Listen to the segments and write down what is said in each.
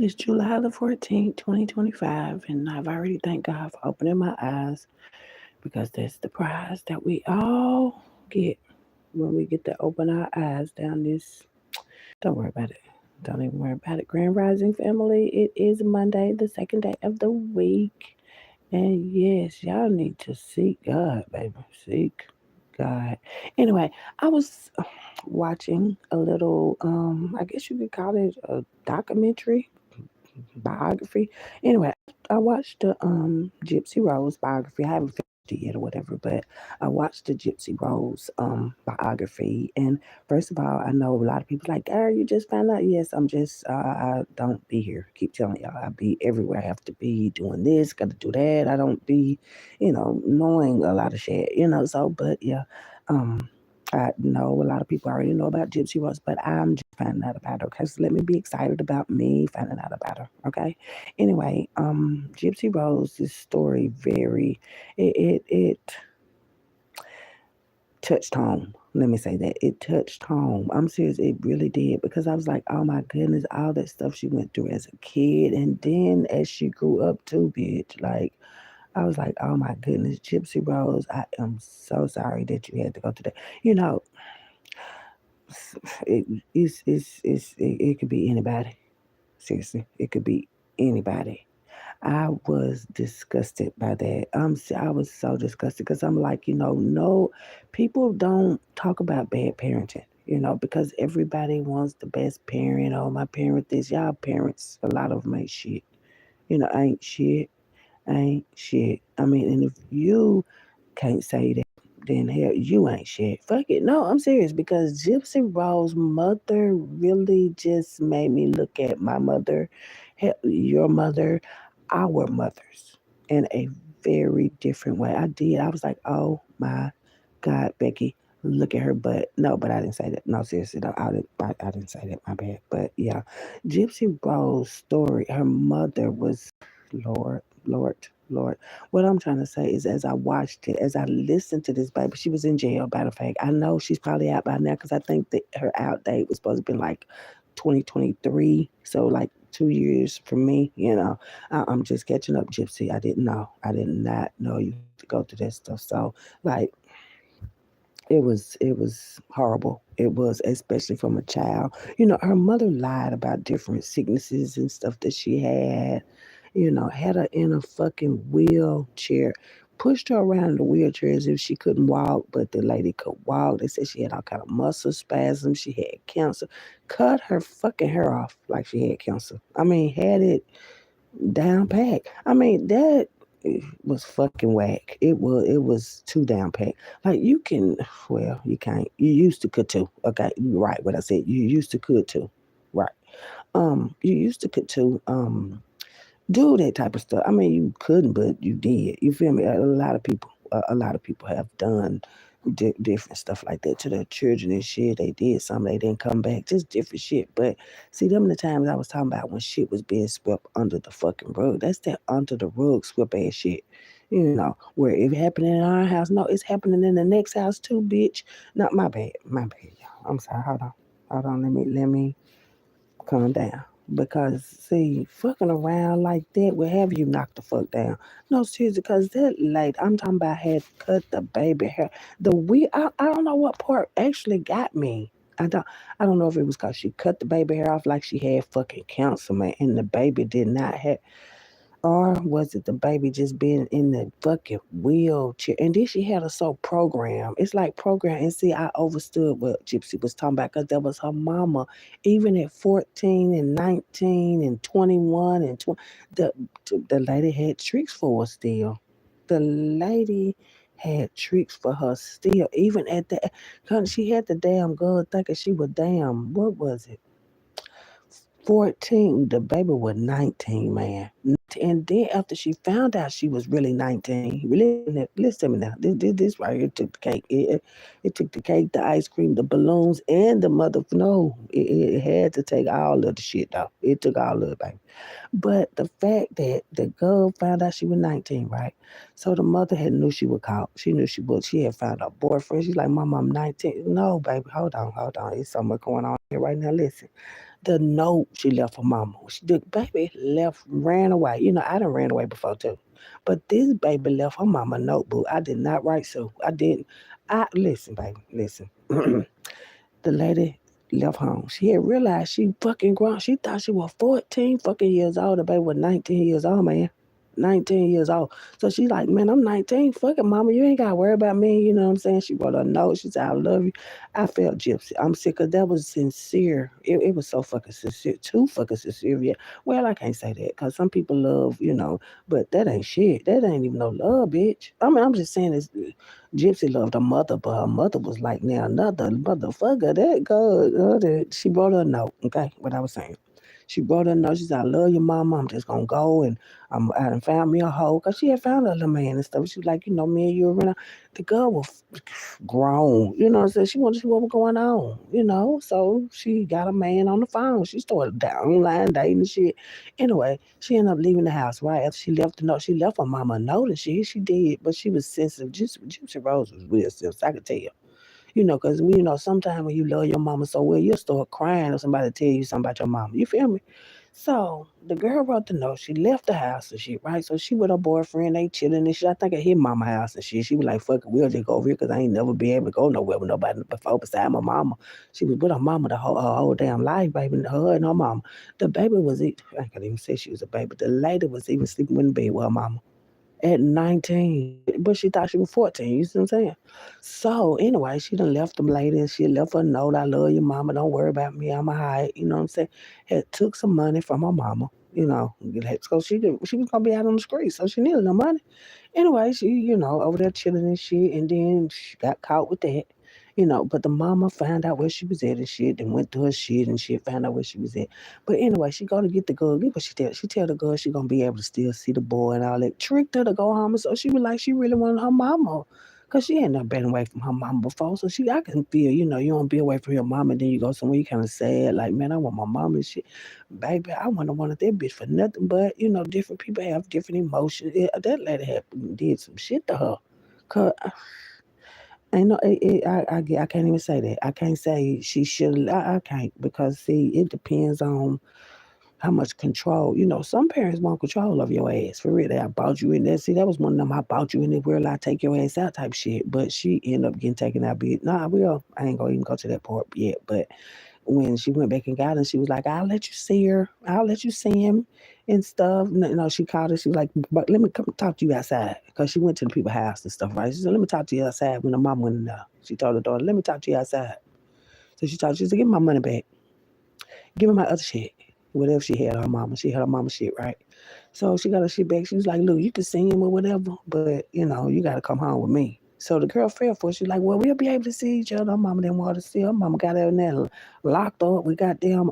It's July the 14th, 2025, and I've already thanked God for opening my eyes because that's the prize that we all get when we get to open our eyes down this. Don't worry about it. Don't even worry about it. Grand Rising family, it is Monday, the second day of the week. And yes, y'all need to seek God, baby. Seek God. Anyway, I was watching a little, I guess you could call it a documentary biography. Anyway, I watched the Gypsy Rose biography. I haven't finished it yet or whatever, but I watched the Gypsy Rose biography. And first of all, I know a lot of people like, "Girl, you just found out." Yes, I'm just I don't be here. Keep telling y'all, I be everywhere. I have to be doing this, got to do that. I don't be, knowing a lot of shit. So but yeah, um. I know a lot of people already know about Gypsy Rose, but I'm just finding out about her. Okay, so let me be excited about me finding out about her. Okay. Anyway, Gypsy Rose's story it touched home. Let me say that it touched home. I'm serious, it really did because I was like, oh my goodness, all that stuff she went through as a kid, and then as she grew up too, bitch. Like I was like, oh my goodness, Gypsy Rose, I am so sorry that you had to go through that. You know, it, it could be anybody. Seriously, it could be anybody. I was disgusted by that. I was so disgusted because I'm like, no, people don't talk about bad parenting, because everybody wants the best parent. Oh, my parent, this, y'all parents, a lot of them ain't shit. Ain't shit, ain't shit. I mean, and if you can't say that, then hell, you ain't shit. Fuck it. No, I'm serious because Gypsy Rose's mother really just made me look at my mother, your mother, our mothers in a very different way. I did. I was like, oh my God, Becky, look at her butt. No, but I didn't say that. No, seriously, though, I didn't say that. My bad. But yeah, Gypsy Rose's story, her mother was, Lord, Lord, Lord. What I'm trying to say is, as I watched it, as I listened to this baby, she was in jail, matter of fact. I know she's probably out by now because I think that her out date was supposed to be like 2023. So, like 2 years for me, I'm just catching up, Gypsy. I didn't know. I did not know you had to go through that stuff. So, like, it was horrible. It was, especially from a child. Her mother lied about different sicknesses and stuff that she had. Had her in a fucking wheelchair, pushed her around in the wheelchair as if she couldn't walk, but the lady could walk. They said she had all kind of muscle spasms. She had cancer. Cut her fucking hair off like she had cancer. I mean, had it down pat. I mean, that was fucking whack. It was too down pat. Like you can, well, you can't. You used to could too. Okay, you right. What I said. You used to could too. Right. You used to could too. Do that type of stuff. I mean, you couldn't, but you did. You feel me? A lot of people have done different stuff like that to their children and shit. They did some, they didn't come back, just different shit. But see, them the times I was talking about when shit was being swept under the fucking rug. That's that under the rug swept ass shit. Where it happening in our house, no, it's happening in the next house too, bitch. Not my bad, y'all. I'm sorry. Hold on. Let me calm down. Because see, fucking around like that will have you knock the fuck down. No, seriously, because that lady, I'm talking about, had cut the baby hair. I don't know what part actually got me. I don't I don't know if it was because she cut the baby hair off like she had fucking cancer, man, and the baby did not have, or was it the baby just being in the fucking wheelchair? And then she had her so programmed. It's like programmed. And see, I overstood what Gypsy was talking about because that was her mama. Even at 14 and 19 and 21 and 20, the, the lady had tricks for her still. The lady had tricks for her still. Even at that, cause she had the damn girl thinking she was damn, what was it? 14. The baby was 19, man. And then after she found out she was really 19, listen to me now. This right here took the cake. It took the cake, the ice cream, the balloons, and the mother. No, it had to take all of the shit, though. It took all of it, baby. But the fact that the girl found out she was 19, right? So the mother had knew she was caught. She knew she was. She had found her boyfriend. She's like, Mom, I'm 19. No, baby, hold on. It's so much going on here right now. Listen. The note she left for mama. The baby left, ran away. I done ran away before too. But this baby left her mama a notebook. I did not write so. I didn't. Listen, baby, listen. The lady left home. She had realized she fucking grown. She thought she was 14 fucking years old. The baby was 19 years old, man. 19 years old. So she's like, man, I'm 19. Fuck it, mama. You ain't got to worry about me. You know what I'm saying? She wrote a note. She said, I love you. I felt gypsy. I'm sick because that was sincere. It was so fucking sincere. Too fucking sincere. Yeah. Well, I can't say that because some people love, but that ain't shit. That ain't even no love, bitch. I mean, I'm just saying this. Gypsy loved her mother, but her mother was like, now another motherfucker. That girl, she brought her a note. Okay, what I was saying. She brought her a note. She said, I love your mama. I'm just gonna go and I done found me a hoe. Cause she had found a little man and stuff. She was like, me and you around. The girl was grown. You know what I'm saying? She wanted to see what was going on. So she got a man on the phone. She started down online dating and shit. Anyway, she ended up leaving the house right after she left the note. She left her mama a note and shit. She did, but she was sensitive. Just Gypsy Rose was real sensitive. I could tell. Because sometimes when you love your mama so well, you'll start crying if somebody tell you something about your mama. You feel me? So the girl wrote the note. She left the house and shit, right? So she with her boyfriend, they chilling and shit. I think at his mama house and shit. She was like, fuck it, we'll just go over here because I ain't never be able to go nowhere with nobody before beside my mama. She was with her mama her whole damn life, baby. Her and her mama. The baby was, I can't even say she was a baby. The lady was even sleeping in bed with her mama at 19, but she thought she was 14. You see what I'm saying? So anyway, she done left them lady and she left her a note. I love your mama. Don't worry about me. I'm a high. You know what I'm saying? Had took some money from her mama. So she was gonna be out on the street, so she needed no money. Anyway, she, over there chilling and shit, and then she got caught with that. But the mama found out where she was at and shit, and went to her shit and shit, found out where she was at. But anyway, she go to get the girl. Look what she tell. She tell the girl she gonna be able to still see the boy and all that. Tricked her to go home, so she was like she really wanted her mama. Cause she ain't never been away from her mama before, so I can feel, you don't be away from your mama, and then you go somewhere you kind of sad, like man, I want my mama and shit. Baby, I wouldn't have wanted that bitch for nothing, but different people have different emotions. That lady had did some shit to her, cause I can't even say that. I can't say she should. I can't because see, it depends on how much control. Some parents want control of your ass. For real, they I bought you in there. See, that was one of them. I bought you in there. Where I take your ass out type shit. But she ended up getting taken out. Bit. Nah, I ain't gonna even go to that part yet. But when she went back and got him, she was like, "I'll let you see her. I'll let you see him." And stuff. She called her. She was like, "But let me come talk to you outside," because she went to the people's house and stuff, right? She said, "Let me talk to you outside." When the mom went in there, she told her daughter, "Let me talk to you outside." So she said, "Give me my money back. Give me my other shit." Whatever she had her mama. She had her mama shit, right? So she got her shit back. She was like, "Look, you can see him or whatever, but you gotta come home with me." So the girl fell for it. She's like, "Well, we'll be able to see each other." Her mama didn't want to see her. Mama got her in there locked up. We got them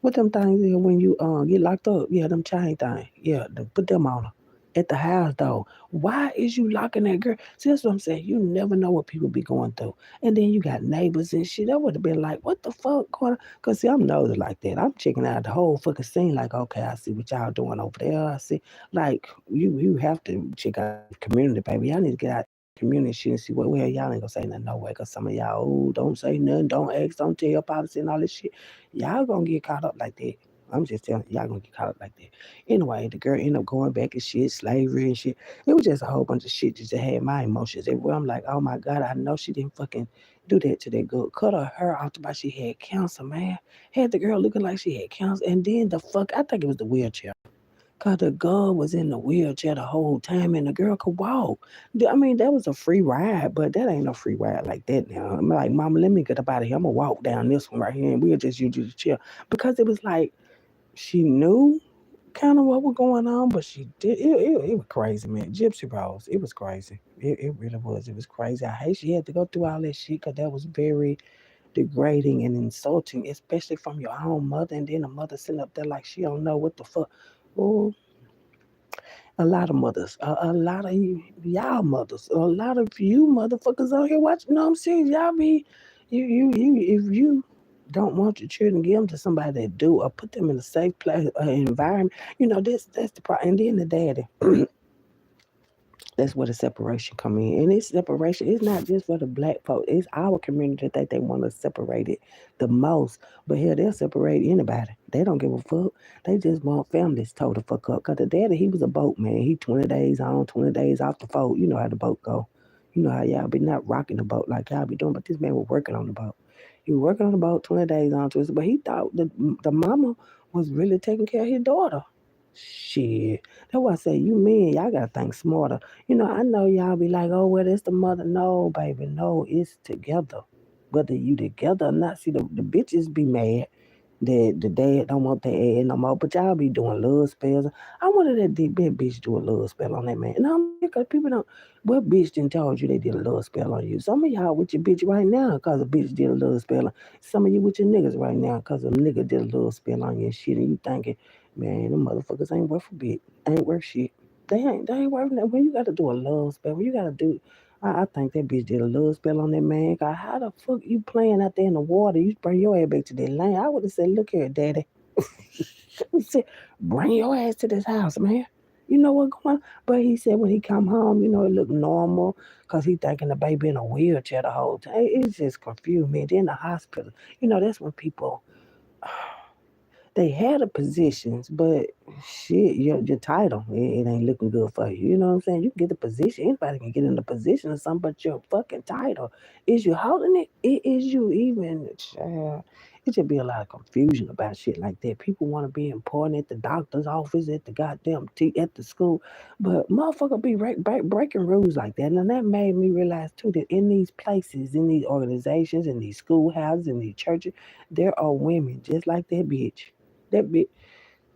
what them things is when you get locked up? Yeah, them chain thing. Yeah, put them on her. At the house though. Why is you locking that girl? See, that's what I'm saying. You never know what people be going through. And then you got neighbors and shit. That would have been like, what the fuck going on? Cause see, I'm nosy like that. I'm checking out the whole fucking scene, like, okay, I see what y'all doing over there. I see like you have to check out the community, baby. Y'all need to get out community shit and see what well, y'all ain't gonna say nothing no way. Cause some of y'all, don't say nothing, don't ask, don't tell your policy and all this shit. Y'all gonna get caught up like that. I'm just telling you, y'all gonna get caught up like that. Anyway, the girl ended up going back and shit, slavery and shit. It was just a whole bunch of shit just had my emotions everywhere. I'm like, oh my God, I know she didn't fucking do that to that girl. Cut her hair off about she had cancer, man. Had the girl looking like she had cancer. And then I think it was the wheelchair. Cause the girl was in the wheelchair the whole time and the girl could walk. I mean, that was a free ride, but that ain't no free ride like that now. I'm like, Mama, let me get up out of here. I'm gonna walk down this one right here and we'll just use the chair. Because it was like she knew kind of what was going on, but she did it was crazy, man. Gypsy Rose, it was crazy. It really was. It was crazy. I hate she had to go through all that shit because that was very degrading and insulting, especially from your own mother, and then the mother sitting up there like she don't know what the fuck. Oh, a lot of mothers, a lot of y'all mothers, a lot of you motherfuckers out here watching. No, I'm serious. Y'all be, if you don't want your children, give them to somebody that do, or put them in a safe place, environment. That's the problem. And then the daddy, That's where the separation come in. And it's separation. It's not just for the black folk. It's our community that they want to separate it the most. But hell, they'll separate anybody. They don't give a fuck. They just want families told the fuck up. Cause the daddy, he was a boatman. He 20 days on, 20 days off the boat. You know how the boat go. You know how y'all be not rocking the boat like y'all be doing. But this man was working on the boat. He was working on the boat 20 days on, but he thought the mama was really taking care of his daughter. Shit. That's why I say, you men, y'all gotta think smarter. I know y'all be like, oh, well, it's the mother. No, baby, no, it's together. Whether you together or not, see, the bitches be mad that the dad don't want their ass no more, but y'all be doing love spells. I wanted that deep bad bitch do a love spell on that man. And I'm because people don't, what bitch didn't told you they did a love spell on you? Some of y'all with your bitch right now because a bitch did a love spell on. Some of you with your niggas right now because a nigga did a love spell on you and shit, and you thinking, man, them motherfuckers ain't worth a bit. Ain't worth shit. They ain't worth that. When you got to do a love spell, when you got to do, I think that bitch did a love spell on that man. Cause how the fuck you playing out there in the water? You bring your ass back to that lane. I would have said, look here, daddy. He said, bring your ass to this house, man. You know what going on? But he said when he come home, it looked normal because he thinking the baby in a wheelchair the whole time. It's just confused me. Then the hospital, that's when people they had the positions, but shit, your title, it ain't looking good for you. You know what I'm saying? You can get the position. Anybody can get in the position or something, but your fucking title. Is you holding it? Is you even, child? It should be a lot of confusion about shit like that. People want to be important at the doctor's office, at the goddamn at the school, but motherfucker be breaking rules like that. And that made me realize too that in these places, in these organizations, in these schoolhouses, in these churches, there are women just like that bitch. That bitch,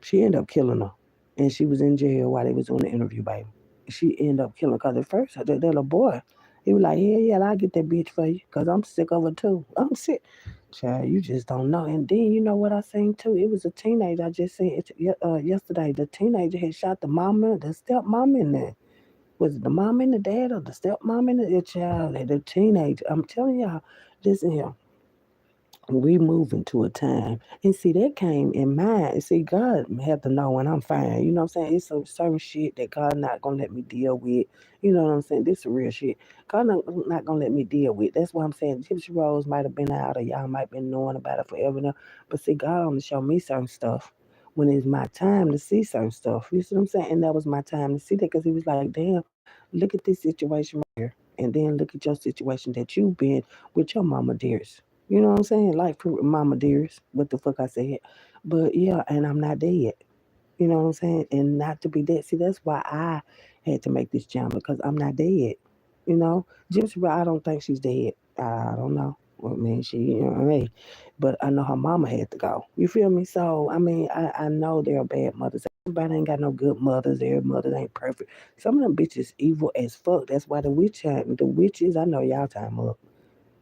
she ended up killing her. And she was in jail while they was doing the interview, baby. She ended up killing her because at first, that little boy, he was like, hell yeah, I'll get that bitch for you because I'm sick of her too. I'm sick. Child, you just don't know. And then you know what I seen too? It was a teenager. I just seen it yesterday. The teenager had shot the mama, the stepmom in there. Was it the mom and the dad or the stepmom and the child? The teenager. I'm telling y'all, listen here, we moving to a time and see that came in mind. See, God have to know when I'm fine. You know what I'm saying? It's some certain shit that God not gonna let me deal with. You know what I'm saying? This is real shit. God not gonna let me deal with. That's why I'm saying Gypsy Rose might have been out or y'all might been knowing about it forever now. But see, God only show me certain stuff when it's my time to see certain stuff. You see what I'm saying? And that was my time to see that because he was like, damn, look at this situation right here. And then look at your situation that you've been with your mama dearest. You know what I'm saying? Like Mama Dearest, what the fuck I said. But yeah, and I'm not dead. You know what I'm saying? And not to be dead. See, that's why I had to make this channel because I'm not dead. You know, Gypsy, I don't think she's dead. I don't know. Well, I mean, hey, but I know her mama had to go. You feel me? So, I mean, I know there are bad mothers. Everybody ain't got no good mothers. Every mother ain't perfect. Some of them bitches evil as fuck. That's why the witches, I know y'all time up.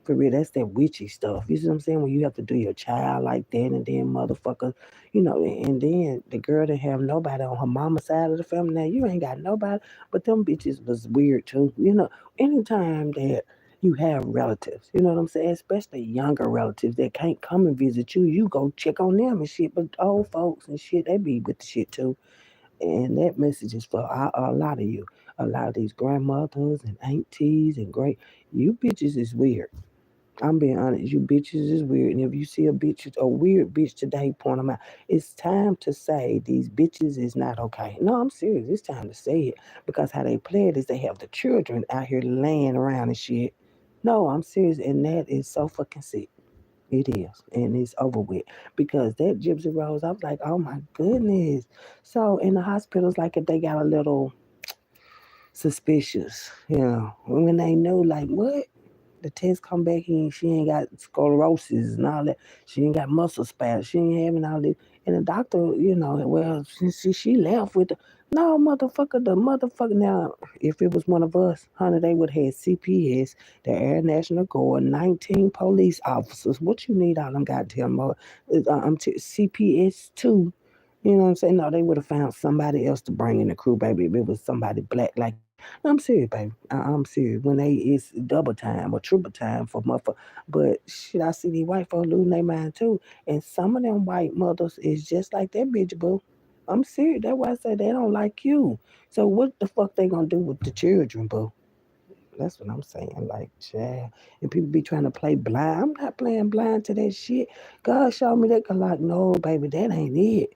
For real, that's that witchy stuff. You see what I'm saying? When you have to do your child like that, and then motherfucker, and then the girl didn't have nobody on her mama's side of the family. Now you ain't got nobody, but them bitches was weird too. Anytime that you have relatives, you know what I'm saying? Especially younger relatives that can't come and visit you, you go check on them and shit. But old folks and shit, they be with the shit too. And that message is for a lot of you. A lot of these grandmothers and aunties and great, you bitches is weird. I'm being honest, you bitches is weird. And if you see a weird bitch today, point them out. It's time to say these bitches is not okay. No, I'm serious. It's time to say it. Because how they play it is they have the children out here laying around and shit. No, I'm serious. And that is so fucking sick. It is. And it's over with. Because that Gypsy Rose, I was like, oh my goodness. So in the hospitals, like if they got a little suspicious, when they know, like, what? The test come back in, she ain't got sclerosis and all that. She ain't got muscle spasms. She ain't having all this. And the doctor, well, since she left with the, no, motherfucker, the motherfucker. Now, if it was one of us, honey, they would have had CPS, the Air National Guard, 19 police officers. What you need all them goddamn CPS too. You know what I'm saying? No, they would have found somebody else to bring in the crew, baby. If it was somebody black like you. No, I'm serious, baby. I'm serious. When it's double time or triple time for motherfucker. But shit, I see these white folks losing their mind too. And some of them white mothers is just like that bitch, boo. I'm serious. That's why I say they don't like you. So what the fuck they gonna do with the children, boo? That's what I'm saying. Like, yeah. And people be trying to play blind. I'm not playing blind to that shit. God showed me that. Like, no, baby, that ain't it.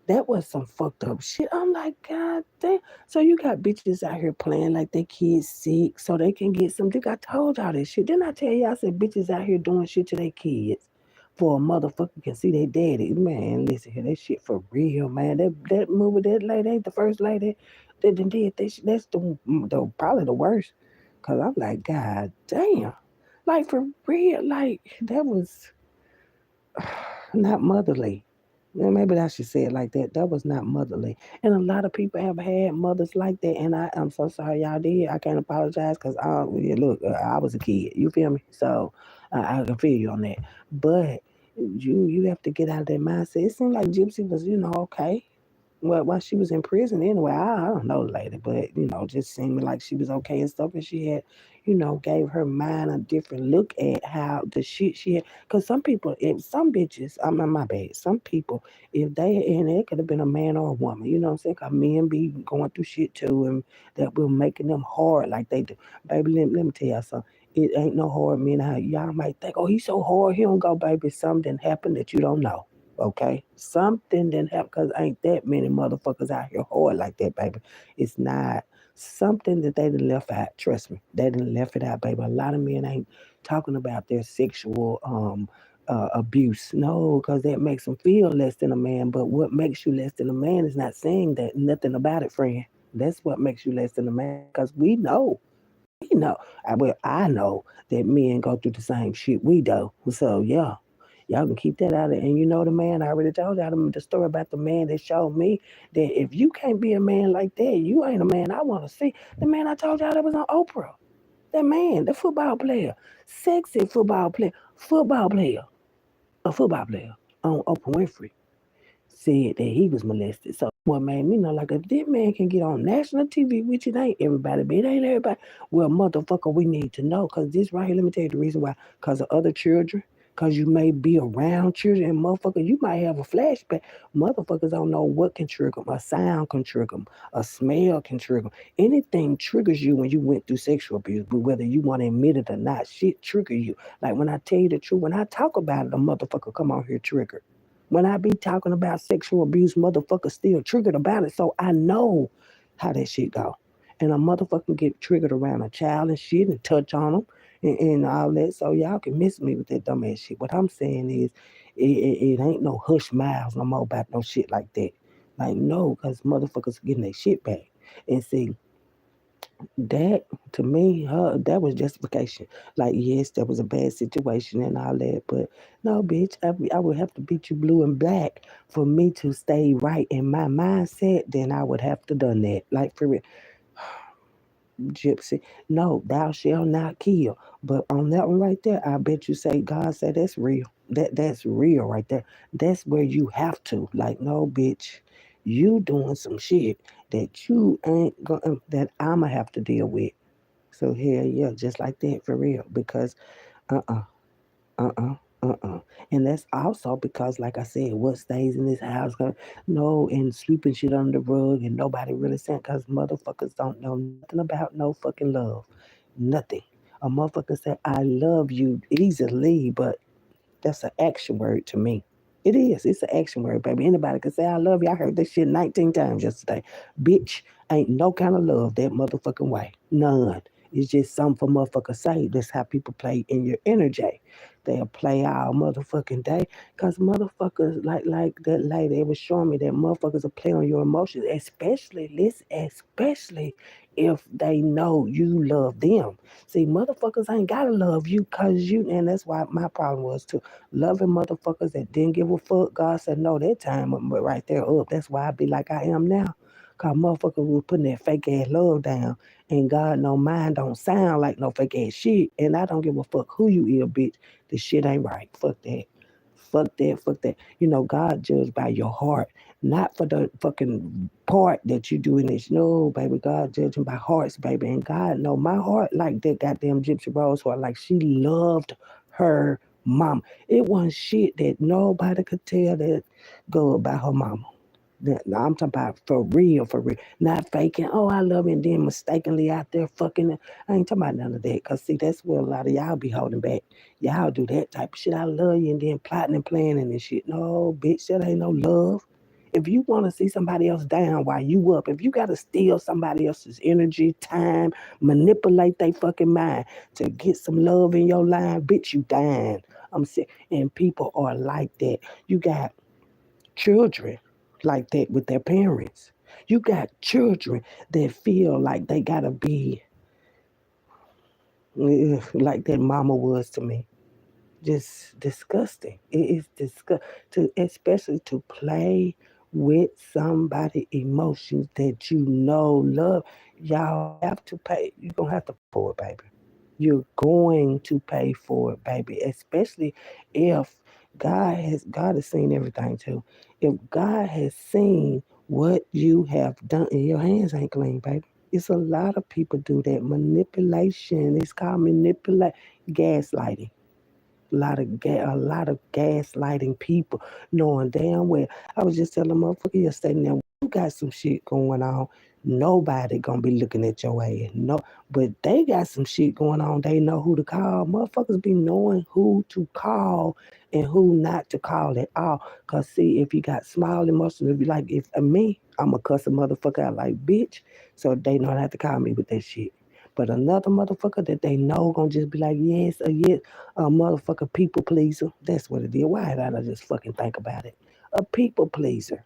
That was some fucked up shit. I'm like, God damn. So you got bitches out here playing like they kids sick so they can get some dick. I told y'all this shit. Didn't I tell y'all I said bitches out here doing shit to their kids for a motherfucker can see their daddy? Man, listen here, that shit for real, man. That movie, that lady ain't the first lady that done did that shit. That's the probably the worst. Cause I'm like, God damn. Like for real, like that was not motherly. Yeah, maybe I should say it like that. That was not motherly. And a lot of people have had mothers like that. And I'm so sorry y'all did. I can't apologize because yeah, look, I was a kid. You feel me? So I can feel you on that. But you have to get out of that mindset. It seemed like Gypsy was, okay. Well, while she was in prison anyway, I don't know the lady, but just seemed like she was okay and stuff. And she had, gave her mind a different look at how the shit she had. Because some people, if some bitches, I'm not my bad, some people, if they, and it could have been a man or a woman, you know what I'm saying? Because men be going through shit too, and that will making them hard like they do. Baby, let me tell y'all something. It ain't no hard men out. Y'all might think, oh, he's so hard, he don't go, baby. Something happened that you don't know. Okay, something didn't happen because ain't that many motherfuckers out here hard like that, baby. It's not something that they done left out. Trust me, they done left it out, baby. A lot of men ain't talking about their sexual abuse. No, because that makes them feel less than a man. But what makes you less than a man is not saying that nothing about it, friend. That's what makes you less than a man. Because we know. We know. I know that men go through the same shit we do. So yeah, y'all can keep that out of it. And the man, I already told y'all the story about the man that showed me that if you can't be a man like that, you ain't a man I want to see. The man I told y'all that was on Oprah. That man, the football player, sexy football player, a football player on Oprah Winfrey said that he was molested. So what made me know, like, if this man can get on national TV, which it ain't everybody, but it ain't everybody, well, motherfucker, we need to know. Because this right here, let me tell you the reason why. Because of other children. Because you may be around children and motherfucker, you might have a flashback. Motherfuckers don't know what can trigger them. A sound can trigger them. A smell can trigger them. Anything triggers you when you went through sexual abuse, but whether you want to admit it or not, shit trigger you. Like when I tell you the truth, when I talk about it, a motherfucker come on here triggered. When I be talking about sexual abuse, motherfuckers still triggered about it. So I know how that shit go. And a motherfucker get triggered around a child and shit and touch on them and all that. So y'all can miss me with that dumbass shit. What I'm saying is it ain't no hush miles no more about no shit like that. Like, no, because motherfuckers getting their shit back. And see, that to me, that was justification. Like, yes, that was a bad situation and all that, but no, bitch, I would have to beat you blue and black for me to stay right in my mindset. Then I would have to done that. Like for real, Gypsy. No, thou shalt not kill. But on that one right there, I bet you say God said that's real. That's real right there. That's where you have to. Like, no, bitch, you doing some shit that you ain't gonna that I'ma have to deal with. So here, yeah, just like that for real. Because uh-uh, uh-uh, uh-uh. And that's also because, like I said, what stays in this house, no, and sweeping shit under the rug, and nobody really saying, because motherfuckers don't know nothing about no fucking love. Nothing. A motherfucker say, I love you easily, but that's an action word to me. It is. It's an action word, baby. Anybody can say I love you. I heard this shit 19 times yesterday. Bitch, ain't no kind of love that motherfucking way. None. It's just something for motherfuckers say. That's how people play in your energy. They'll play all motherfucking day. Cause motherfuckers like that lady, it was showing me that motherfuckers will play on your emotions, especially if they know you love them. See, motherfuckers ain't gotta love you cause you, and that's why my problem was too. Loving motherfuckers that didn't give a fuck. God said no, that time but right there up. That's why I be like I am now. Cause motherfuckers was putting that fake ass love down. And God know mine don't sound like no fake ass shit. And I don't give a fuck who you is, bitch. The shit ain't right. Fuck that. Fuck that. Fuck that. God judged by your heart, not for the fucking part that you do in this. No, baby, God judging by hearts, baby. And God know my heart like that goddamn Gypsy Rose heart. Like she loved her mama. It wasn't shit that nobody could tell that go about her mama. I'm talking about for real. Not faking, oh, I love you, and then mistakenly out there fucking. I ain't talking about none of that. Because, see, that's where a lot of y'all be holding back. Y'all do that type of shit. I love you, and then plotting and planning and shit. No, bitch, that ain't no love. If you want to see somebody else down while you up, if you got to steal somebody else's energy, time, manipulate their fucking mind to get some love in your life, bitch, you dying. I'm sick. And people are like that. You got children like that with their parents. You got children that feel like they gotta be like that mama was to me. Just disgusting. It is to especially to play with somebody emotions that you know love. Y'all have to pay. You're gonna have to pay for it, baby. You're going to pay for it, baby. Especially if God has seen everything too. If God has seen what you have done, and your hands ain't clean, baby. It's a lot of people do that manipulation. It's called gaslighting. A lot of gaslighting people, knowing damn well. I was just telling a motherfucker yesterday, now you got some shit going on. Nobody gonna be looking at your ass. No, but they got some shit going on. They know who to call. Motherfuckers be knowing who to call and who not to call at all. Cause see, if you got small emotions, if you like, if me, I'm a cuss a motherfucker out like bitch, so they don't have to call me with that shit. But another motherfucker that they know gonna just be like, yes, yes, a motherfucker people pleaser. That's what it is. Why did I just fucking think about it? A people pleaser.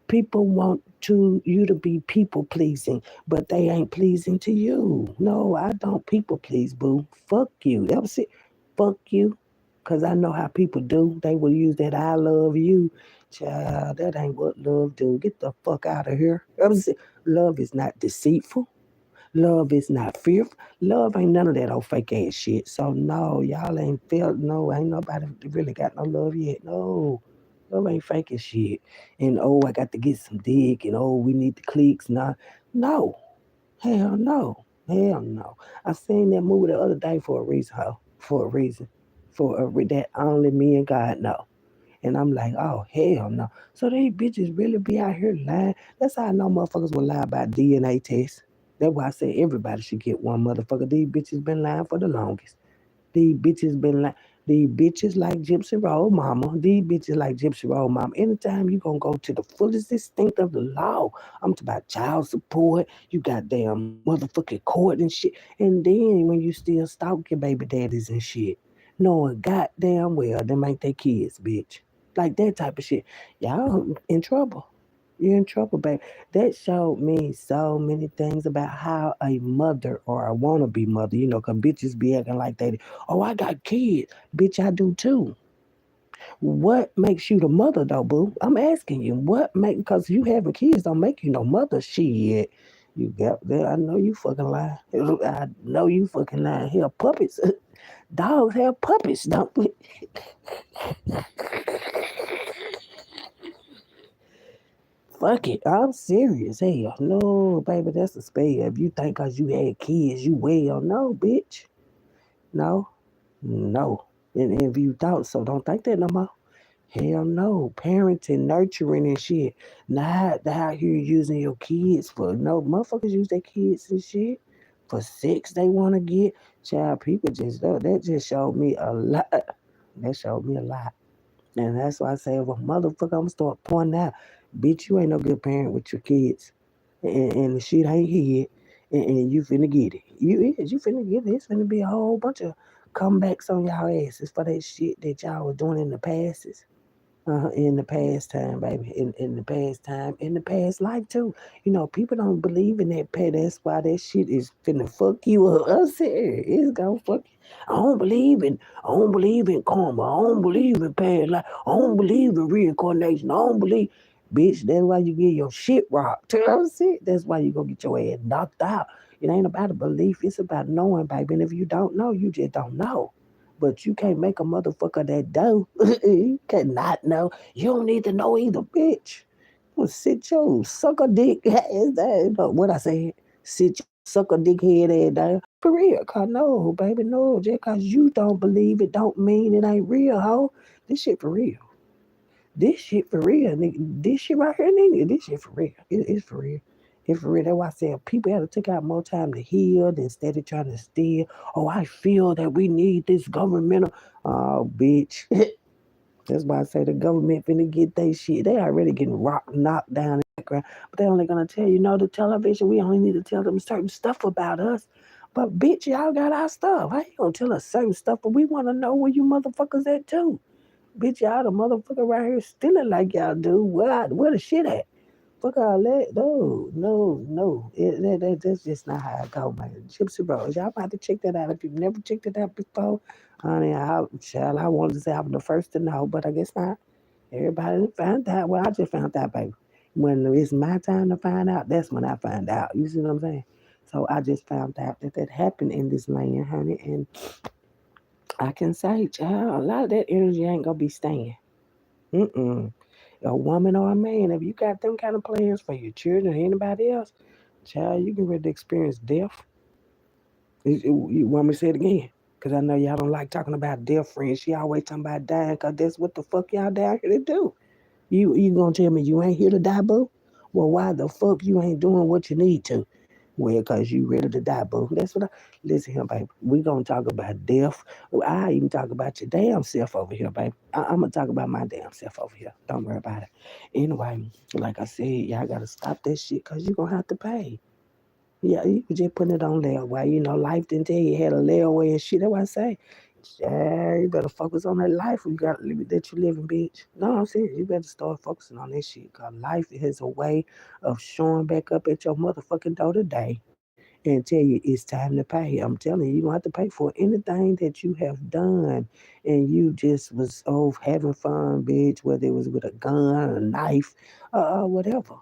People want you to be people pleasing, but they ain't pleasing to you. No, I don't people please, boo. Fuck you. That was it. Fuck you. Cause I know how people do. They will use that I love you. Child, that ain't what love do. Get the fuck out of here. That was it. Love is not deceitful. Love is not fearful. Love ain't none of that old fake ass shit. So no, y'all ain't felt no, ain't nobody really got no love yet. No. Love ain't fake as shit. And oh, I got to get some dick and oh, we need the clicks. Nah. No. Hell no. Hell no. I seen that movie the other day for a reason, ho. For a reason. That only me and God know. And I'm like, oh hell no. So these bitches really be out here lying. That's how I know motherfuckers will lie about DNA tests. That's why I say everybody should get one motherfucker. These bitches been lying for the longest. These bitches been like these bitches like Gypsy Road Mama. These bitches like Gypsy Road Mama. Anytime you gonna go to the fullest extent of the law, I'm talking about child support, you got damn motherfucking court and shit. And then when you still stalk your baby daddies and shit, knowing goddamn well them ain't their kids, bitch. Like that type of shit. Y'all in trouble. You're in trouble, babe. That showed me so many things about how a mother or a wannabe mother, because bitches be acting like that. Oh, I got kids. Bitch, I do too. What makes you the mother, though, boo? I'm asking you. Because you having kids don't make you no mother. Shit. You got that. I know you fucking lying. I know you fucking lying. Hell, puppets. Dogs have puppets, don't we? Fuck it. I'm serious. Hell, no, baby, that's a spell. If you think because you had kids, you well. No, bitch. No, no. And if you thought so, don't think that no more. Hell no. Parenting, nurturing and shit. Not out here using your kids for no motherfuckers use their kids and shit. For sex they wanna get. Child people just that just showed me a lot. That showed me a lot. And that's why I say, well, motherfucker, I'm gonna start pointing out, bitch, you ain't no good parent with your kids. And the shit ain't here. And you finna get it. You finna get it. It's finna be a whole bunch of comebacks on y'all asses for that shit that y'all was doing in the past. In the past time, baby. In the past time. In the past life, too. People don't believe in that past. That's why that shit is finna fuck you up. I'm serious. It's gonna fuck you. I don't believe in karma. I don't believe in past life. I don't believe in reincarnation. I don't believe. Bitch, that's why you get your shit rocked. That's it. That's why you gonna get your ass knocked out. It ain't about a belief. It's about knowing, baby. And if you don't know, you just don't know. But you can't make a motherfucker that do. You cannot know. You don't need to know either, bitch. Well, sit your sucker dick ass down. What I said? Sit your sucker dick head ass down. For real. Cause no, baby, no. Just cause you don't believe it don't mean it ain't real, ho. This shit for real. This shit for real, nigga. This shit right here, nigga. This shit for real. It's for real. It's for real. That's why I said people had to take out more time to heal than instead of trying to steal. Oh, I feel that we need this governmental. Oh, bitch. That's why I say the government finna get they shit. They already getting knocked down in the background. But they only gonna tell you, no, the television, we only need to tell them certain stuff about us. But bitch, y'all got our stuff. How you gonna tell us certain stuff? But we wanna know where you motherfuckers at too. Bitch, y'all the motherfucker right here stealing like y'all do. Where the shit at? Fuck all that. No, no, no. That's just not how I go, man. Gypsy Bros. Y'all might have to check that out if you've never checked it out before. Honey, child, I wanted to say I was the first to know, but I guess not. Everybody found out. Well, I just found out, baby. When it's my time to find out, that's when I find out. You see what I'm saying? So I just found out that happened in this land, honey. And I can say, child, a lot of that energy ain't gonna be staying. Mm-mm. A woman or a man, if you got them kind of plans for your children or anybody else, child, you can really experience death. You want me to say it again? Because I know y'all don't like talking about death, friends. She always talking about dying because that's what the fuck y'all down here to do. You gonna tell me you ain't here to die, boo? Well, why the fuck you ain't doing what you need to? Well, because you ready to die, boo. That's what I... Listen here, baby. We gonna talk about death. I even talk about your damn self over here, baby. I'm gonna talk about my damn self over here. Don't worry about it. Anyway, like I said, y'all gotta stop that shit because you gonna have to pay. Yeah, you could just put it on layaway. You know, life didn't tell you had a layaway and shit. That's why I say, yeah, you better focus on that life you got that you living, bitch. No, I'm serious. You better start focusing on that shit. Cause life is a way of showing back up at your motherfucking door today and tell you it's time to pay. I'm telling you, you gonna have to pay for anything that you have done, and you just was having fun, bitch. Whether it was with a gun, a knife, whatever.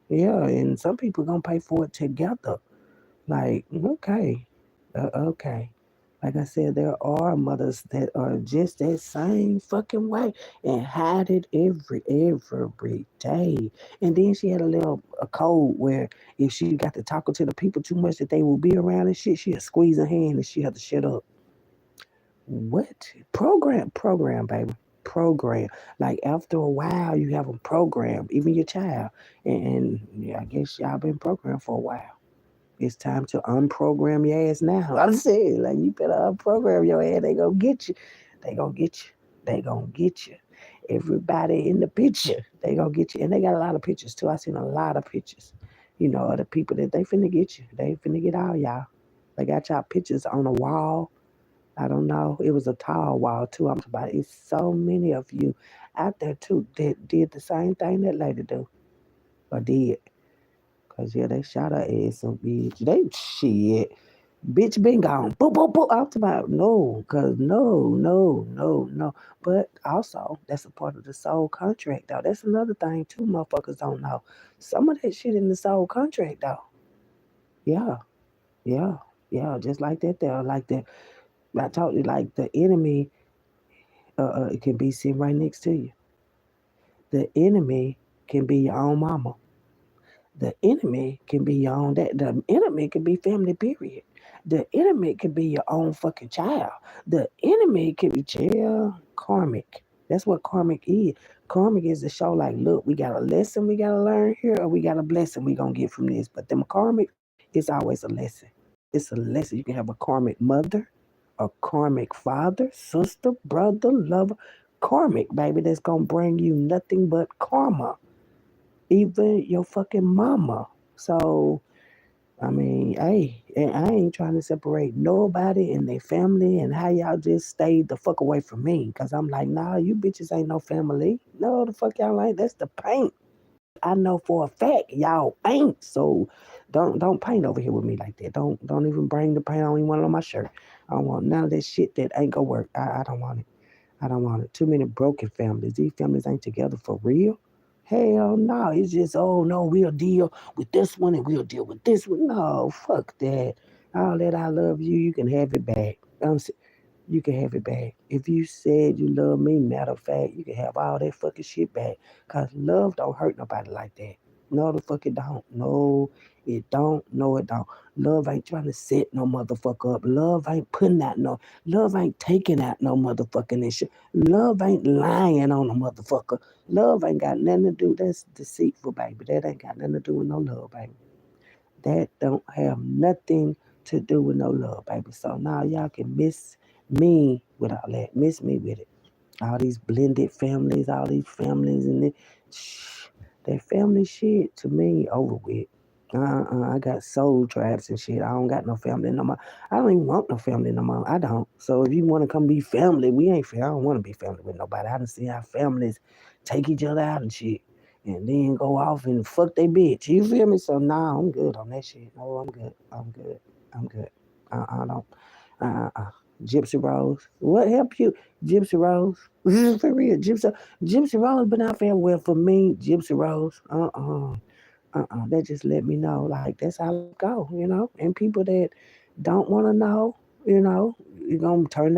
Yeah, and some people gonna pay for it together. Like, okay, okay. Like I said, there are mothers that are just that same fucking way and hide it every day. And then she had a code where if she got to talking to the people too much that they will be around and shit, she'll squeeze her hand and she had to shut up. What? Program, baby. Program. Like after a while, you have a program, even your child. And yeah, I guess y'all been programmed for a while. It's time to unprogram your ass now. I'm saying, like, you better unprogram your ass. They gonna get you. They gonna get you. They gonna get you. Everybody in the picture, they gonna get you. And they got a lot of pictures too. I seen a lot of pictures. You know, of the people that they finna get you. They finna get all y'all. They got y'all pictures on a wall. I don't know. It was a tall wall too. I'm talking about it's so many of you out there too that did the same thing that lady do or did. Cause yeah, they shot her ass some bitch. They shit. Bitch been gone. Boop, boop, boop. I'm talking about no, cause no. But also, that's a part of the soul contract though. That's another thing too, motherfuckers don't know. Some of that shit in the soul contract though. Yeah, yeah, yeah. Just like that there. Like that. I told you, like the enemy it can be sitting right next to you. The enemy can be your own mama. The enemy can be your own dad. The enemy can be family, period. The enemy can be your own fucking child. The enemy can be karmic. That's what karmic is. Karmic is to show like, look, we got a lesson we gotta learn here, or we got a blessing we gonna get from this. But them karmic is always a lesson. It's a lesson. You can have a karmic mother, a karmic father, sister, brother, lover. Karmic, baby, that's gonna bring you nothing but karma, even your fucking mama. So, I mean, hey, and I ain't trying to separate nobody and their family and how y'all just stayed the fuck away from me. Cause I'm like, nah, you bitches ain't no family. No, the fuck y'all ain't. That's the paint. I know for a fact y'all ain't. So don't paint over here with me like that. Don't even bring the paint. I don't even want it on my shirt. I don't want none of that shit that ain't gonna work. I don't want it. I don't want it. Too many broken families. These families ain't together for real. Hell no. It's just, oh no, we'll deal with this one and we'll deal with this one. No, fuck that. All that I love you, you can have it back. You can have it back. If you said you love me, matter of fact, you can have all that fucking shit back. Cause love don't hurt nobody like that. No, the fuck it don't. No, it don't. No, it don't. Love ain't trying to set no motherfucker up. Love ain't putting out no. Love ain't taking out no motherfucking issue. Love ain't lying on a motherfucker. Love ain't got nothing to do. That's deceitful, baby. That ain't got nothing to do with no love, baby. That don't have nothing to do with no love, baby. So now y'all can miss me with all that. Miss me with it. All these blended families, all these families, and that family shit to me over with. I got soul tribes and shit. I don't got no family no more. I don't even want no family no more. I don't. So if you want to come be family, we ain't family. I don't want to be family with nobody. I done see how families take each other out and shit, and then go off and fuck they bitch. You feel me? So nah, I'm good on that shit. No, I'm good. I'm good. I'm good. I don't. Uh, uh, Gypsy Rose. What helped you? Gypsy Rose. For real. Gypsy Rose been out there. Well, for me, Gypsy Rose. That just let me know. Like, that's how life go, you know? And people that don't want to know, you know, you're going to turn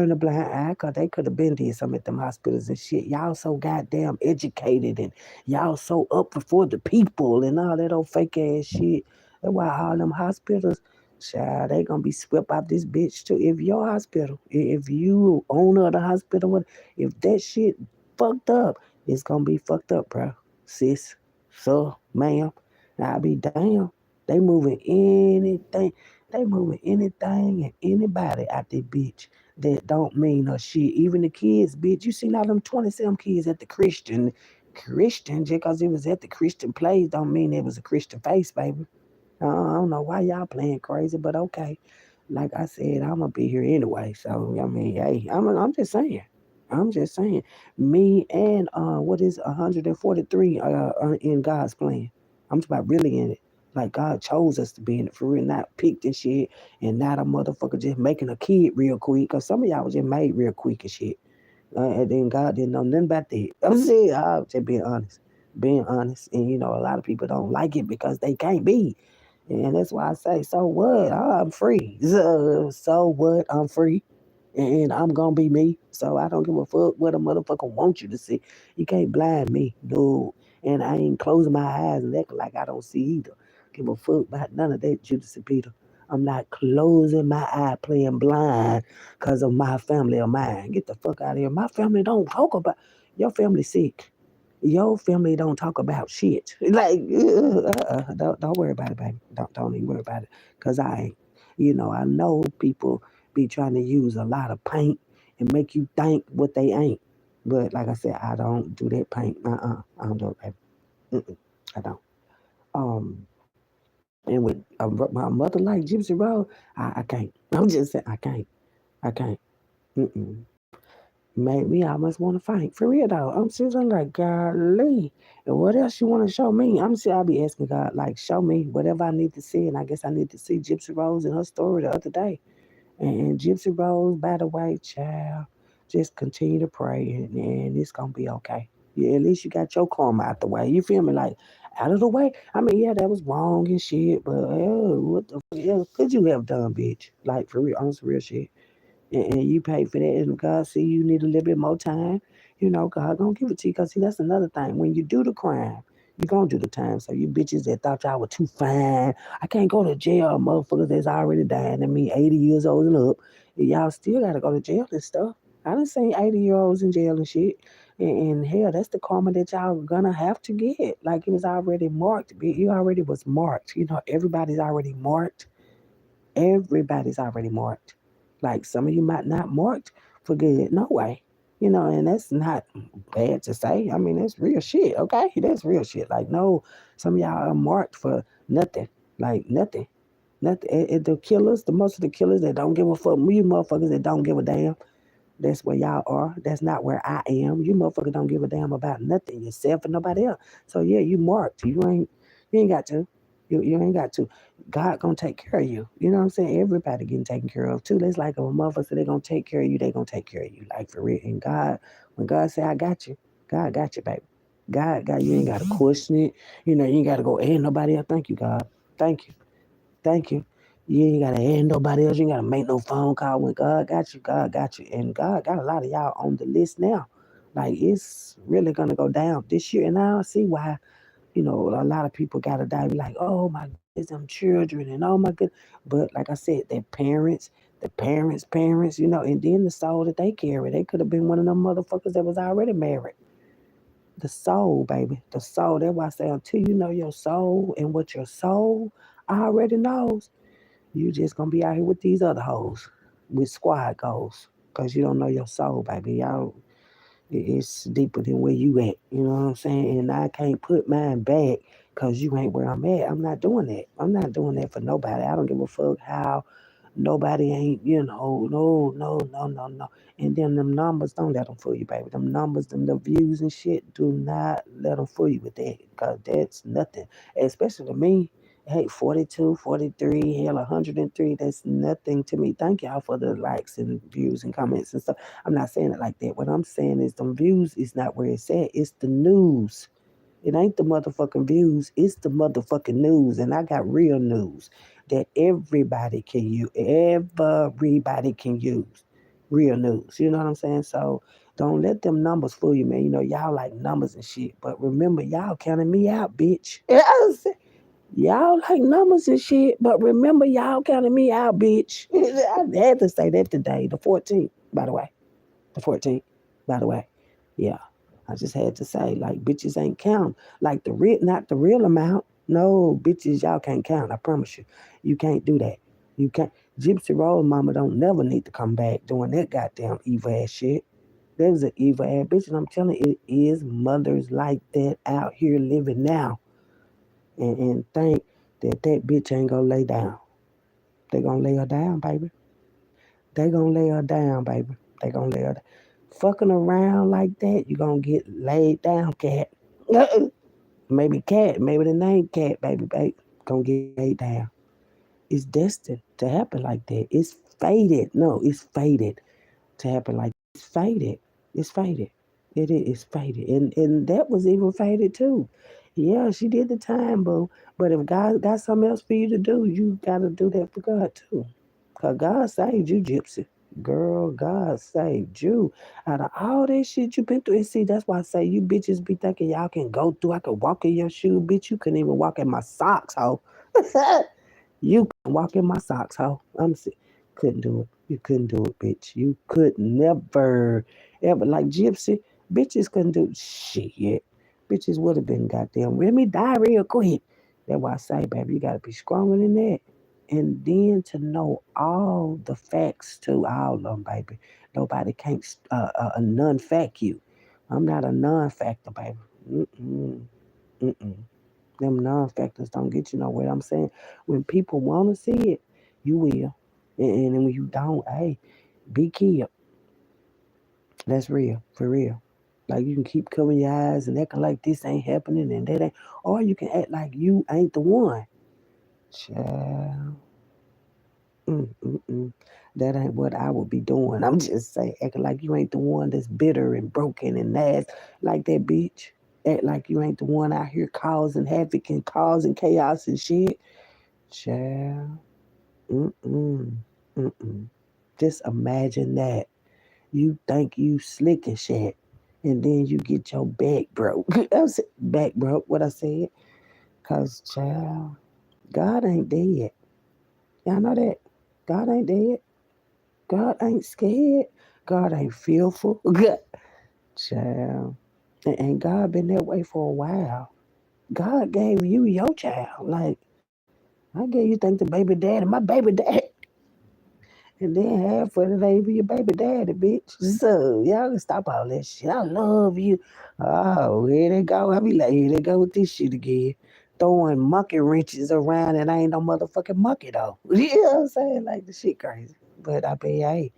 the blind eye, because they could have been did something at them hospitals and shit. Y'all so goddamn educated, and y'all so up before the people and all that old fake ass shit. That's why all them hospitals, child, they gonna be swept out this bitch too. If your hospital, if you owner of the hospital, if that shit fucked up, it's gonna be fucked up, bro. Sis, so, ma'am, I'll be damn. They moving anything. They moving anything and anybody out there, bitch, that don't mean no shit. Even the kids, bitch. You seen all them 27 kids at the Christian, just because it was at the Christian place don't mean it was a Christian face, baby. I don't know why y'all playing crazy, but okay. Like I said, I'm gonna be here anyway. So I mean, hey, I'm just saying. I'm just saying. Me and what is 143 in God's plan. I'm talking about really in it. Like God chose us to be in it for real, not picked and shit, and not a motherfucker just making a kid real quick. Cause some of y'all was just made real quick and shit. And then God didn't know nothing about that. I'm saying, I'm just being honest. And you know, a lot of people don't like it because they can't be. And that's why I say, so what? I'm free. So what? I'm free. And I'm gonna be me. So I don't give a fuck what a motherfucker wants you to see. You can't blind me. No. And I ain't closing my eyes and acting like I don't see either. Give a fuck about none of that, Judas and Peter. I'm not closing my eye playing blind because of my family or mine. Get the fuck out of here. My family don't talk about your family sick. Your family don't talk about shit. Like, don't worry about it, baby. Don't even worry about it. Cause I ain't. You know, I know people be trying to use a lot of paint and make you think what they ain't. But like I said, I don't do that paint. I don't do it, baby. Mm-mm, I don't. Um, and with my mother like Gypsy Rose, I can't. I'm just saying, I can't. I can't. Mm-mm. Made me almost want to fight. For real though. I'm sitting like, golly. And what else you want to show me? I'm sure I'll be asking God, like, show me whatever I need to see. And I guess I need to see Gypsy Rose and her story the other day. And Gypsy Rose, by the way, child, just continue to pray and it's gonna be okay. Yeah, at least you got your karma out the way. You feel me? Like out of the way. I mean, yeah, that was wrong and shit, but what the fuck else could you have done, bitch? Like for real, on some real shit, and you pay for that. And God see you need a little bit more time, you know, God gonna give it to you. Cause see, that's another thing. When you do the crime, you gonna do the time. So you bitches that thought y'all were too fine, I can't go to jail, motherfuckers that's already dying. I mean, 80 years old and up, y'all still gotta go to jail and stuff. I done seen 80-year-olds in jail and shit. And hell, that's the karma that y'all gonna have to get. Like it was already marked. You already was marked. You know, everybody's already marked. Everybody's already marked. Like some of you might not marked for good. No way. You know, and that's not bad to say. I mean, that's real shit, okay? That's real shit. Like, no, some of y'all are marked for nothing. Like, nothing. Nothing. And the killers, the most of the killers that don't give a fuck, you motherfuckers that don't give a damn, that's where y'all are. That's not where I am. You motherfuckers don't give a damn about nothing, yourself and nobody else. So yeah, you marked. You ain't got to. You ain't got to. God gonna take care of you. You know what I'm saying? Everybody getting taken care of too. That's like if a motherfucker say they gonna take care of you, they gonna take care of you. Like for real. And God, when God say I got you, God got you, baby. God, you ain't gotta question it. You know, you ain't gotta go, hey, nobody else. Thank you, God. Thank you. Thank you. You ain't gotta add nobody else. You ain't gotta make no phone call. When God got you, God got you. And God got a lot of y'all on the list now. Like it's really gonna go down this year. And I don't see why A lot of people gotta die. Be like, oh my goodness, them children, and oh my good. But like I said, their parents, parents, and then the soul that they carry. They could have been one of them motherfuckers that was already married. The soul, baby, the soul. That's why I say until you know your soul and what your soul already knows, you just gonna be out here with these other hoes with squad goals. Cause you don't know your soul, baby. Y'all, it's deeper than where you at. You know what I'm saying? And I can't put mine back because you ain't where I'm at. I'm not doing that. I'm not doing that for nobody. I don't give a fuck how nobody ain't, no. And then them numbers, don't let them fool you, baby. Them numbers, the views and shit, do not let them fool you with that because that's nothing. Especially to me. Hey, 42, 43, hell, 103, that's nothing to me. Thank y'all for the likes and views and comments and stuff. I'm not saying it like that. What I'm saying is them views is not where it's at. It's the news. It ain't the motherfucking views. It's the motherfucking news. And I got real news that everybody can use. Everybody can use real news. You know what I'm saying? So don't let them numbers fool you, man. Y'all like numbers and shit. But remember, y'all counting me out, bitch. Yes. Y'all like numbers and shit, but remember y'all counting me out, bitch. I had to say that today, the 14th, by the way. The 14th, by the way. Yeah. I just had to say, like, bitches ain't count. Like not the real amount. No, bitches, y'all can't count. I promise you. You can't do that. You can't. Gypsy Rose mama don't never need to come back doing that goddamn evil ass shit. That was an evil ass bitch, and I'm telling you, it is mothers like that out here living now and think that bitch ain't gonna lay down. They gonna lay her down, baby. They gonna lay her down, baby. They gonna lay her down. Fucking around like that, you gonna get laid down, cat. Maybe cat, maybe the name cat, baby. Gonna get laid down. It's destined to happen like that. It's fated. No, it's fated to happen like that. It's fated. It's fated. It is fated. And that was even fated too. Yeah, she did the time, boo. But if God got something else for you to do, you gotta do that for God too. Cause God saved you, Gypsy. Girl, God saved you. Out of all that shit you been through. And see, that's why I say you bitches be thinking y'all can go through. I can walk in your shoe, bitch. You couldn't even walk in my socks, hoe. You can walk in my socks, hoe. Couldn't do it. You couldn't do it, bitch. You could never, ever. Like Gypsy, bitches couldn't do shit yet. Bitches would have been goddamn. Let me die real quick. That's why I say, baby, you gotta be stronger than that. And then to know all the facts to all of them, baby. Nobody can't non-fact you. I'm not a non-factor, baby. Mm-mm. Mm-mm. Them non-factors don't get you nowhere. I'm saying when people want to see it, you will. And then when you don't, hey, be killed. That's real, for real. Like you can keep covering your eyes and acting like this ain't happening and that ain't, or you can act like you ain't the one. Child. Mm-mm-mm. That ain't what I would be doing. I'm just saying, acting like you ain't the one that's bitter and broken and nasty like that bitch. Act like you ain't the one out here causing havoc and causing chaos and shit. Child. Mm-mm. Mm-mm. Just imagine that. You think you slick and shit. And then you get your back broke. I said, back broke, what I said. Cause child, God ain't dead. Y'all know that? God ain't dead. God ain't scared. God ain't fearful. Child. And God been that way for a while. God gave you your child. Like, I gave you think the baby daddy, my baby daddy. And then half of it ain't even your baby daddy, bitch. So y'all can stop all that shit. I love you. Oh, here they go. I be like, here they go with this shit again. Throwing monkey wrenches around and I ain't no motherfucking monkey though. You know what I'm saying? Like the shit crazy. But I be, hey,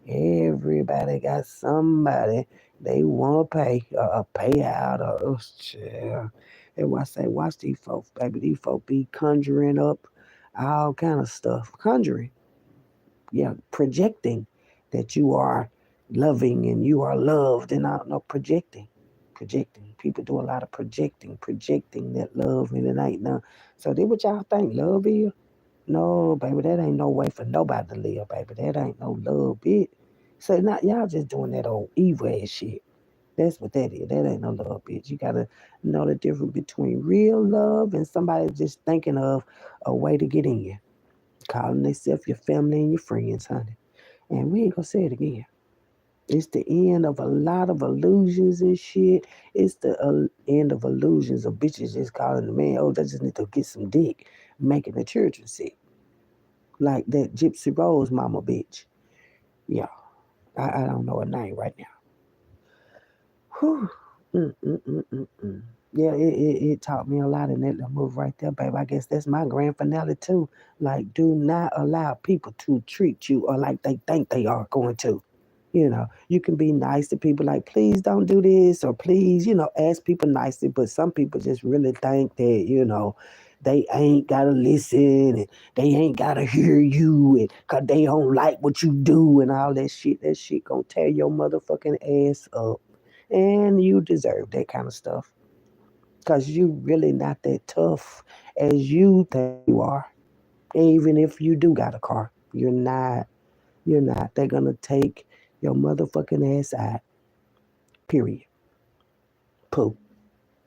everybody got somebody they want to pay a payout or shit. And I say, watch these folks, baby. These folks be conjuring up all kind of stuff. Conjuring, yeah, projecting that you are loving and you are loved, and I don't know, projecting. People do a lot of projecting that love, and it ain't none. So then what y'all think love is? No, baby, that ain't no way for nobody to live, baby. That ain't no love, bitch. So now y'all just doing that old evil ass shit. That's what that is. That ain't no love, bitch. You gotta know the difference between real love and somebody just thinking of a way to get in. Calling themselves your family and your friends, honey. And we ain't gonna say it again. It's the end of a lot of illusions and shit. It's the end of illusions of bitches just calling the man, oh, they just need to get some dick, making the children sick. Like that Gypsy Rose mama bitch. Yeah, I don't know her name right now. Whew. Mm. Yeah, it taught me a lot in that little move right there, babe. I guess that's my grand finale too. Like, do not allow people to treat you or like they think they are going to. You can be nice to people, like, please don't do this, or please, ask people nicely. But some people just really think that, they ain't got to listen and they ain't got to hear you and because they don't like what you do and all that shit. That shit gonna tear your motherfucking ass up. And you deserve that kind of stuff because you really not that tough as you think you are. Even if you do got a car, you're not. You're not. They're gonna take your motherfucking ass out. Period. Pooh.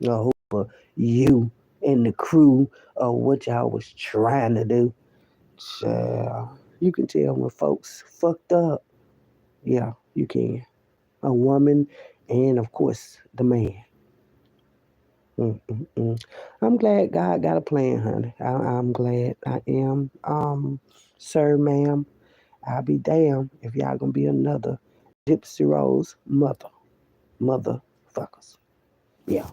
No, for you and the crew of what y'all was trying to do. You can tell when folks fucked up. Yeah, you can. A woman and of course the man. Mm. I'm glad God got a plan, honey. I'm glad I am. Sir, ma'am, I'll be damned if y'all gonna be another Gypsy Rose motherfuckers. Yeah.